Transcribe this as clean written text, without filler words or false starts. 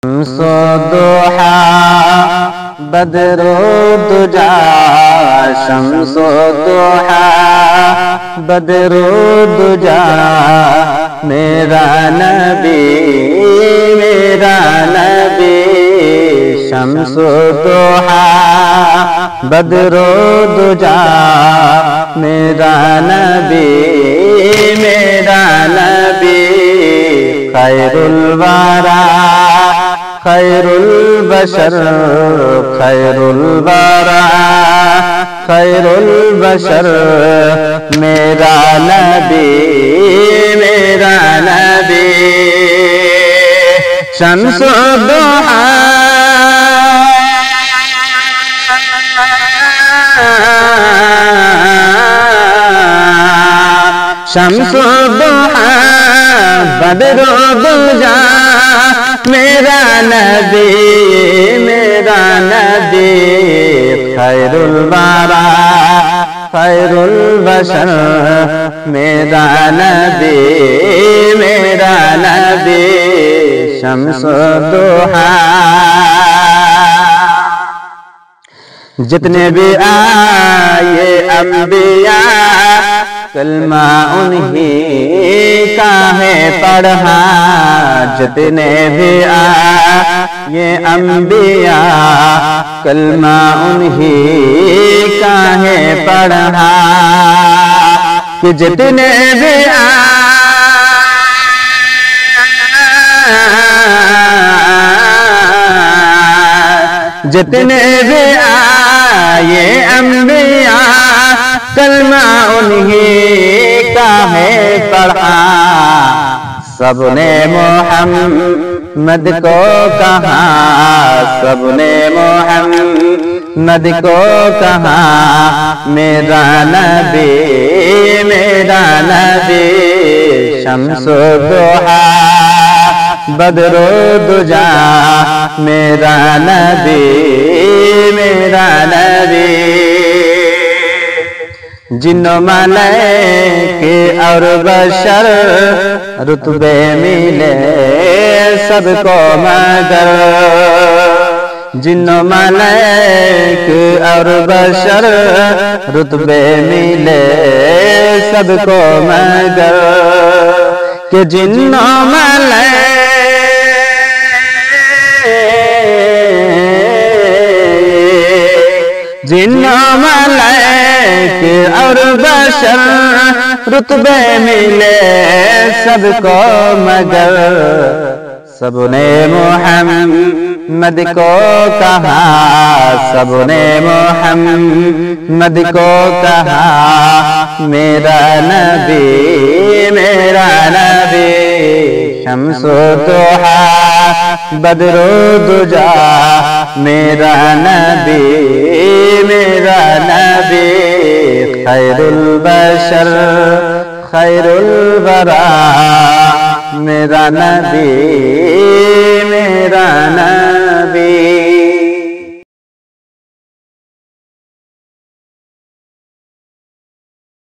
शम्सो दुहा बदरो दुजा, शम्सो दुहा बदरो दुजा, मेरा नबी शम्सो दुहा बदरो दुजा, मेरा नबी खैरुल वरा खैरुल बशर खैरुल वरा खैरुल बशर, मेरा नबी शम्सो दुहा शम्सो दुहा बदरो दुजा, मेरा नबी खैरुल वरा खैरुल बशर, मेरा नबी शम्सो दुहा। जितने भी आए अंबिया कलमा उन्हीं का है पढ़ा, जितने भी आए अंबिया कलमा उन्हीं का है पढ़ा, कि जितने भी जितने भी आए अंबिया कलमा उन्हीं का है पढ़ा, सबने मोहम्मद को कहा, सबने मोहम्मद को कहा, मेरा नबी शम्सो दुहा बदरो दुजा, मेरा नबी जिन्नो मलाइके और बशर रुतबे मिले सबको मगर, जिन्नो मलाइके और बशर रुतबे मिले सबको मगर, कि जिन्नो मलाइके और बशर रुतबे मिले सबको मगर, सबने मोहम्मद को कहा, सबने मोहम्मद को कहा, मेरा नबी शम्सो दुहा बदरो दुजा, मेरा नबी खैरुल बशर खैरुल वरा, मेरा नबी